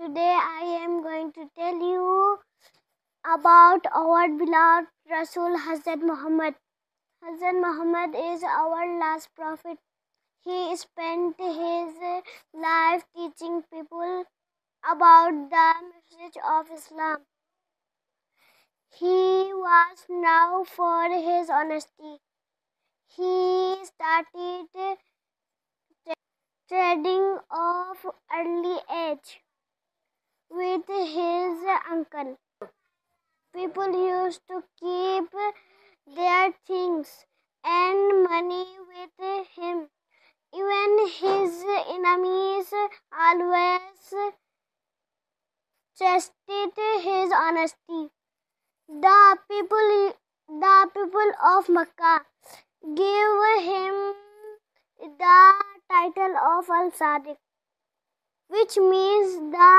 Today I am going to tell you about our beloved Rasul Hazrat Muhammad. Hazrat Muhammad is our last prophet. He spent his life teaching people about the message of Islam. He was known for his honesty. He started trading of early age with his uncle. People used to keep their things and money with him. Even his enemies always trusted his honesty. The people of Makkah gave him the title of Al-Sadiq, which means the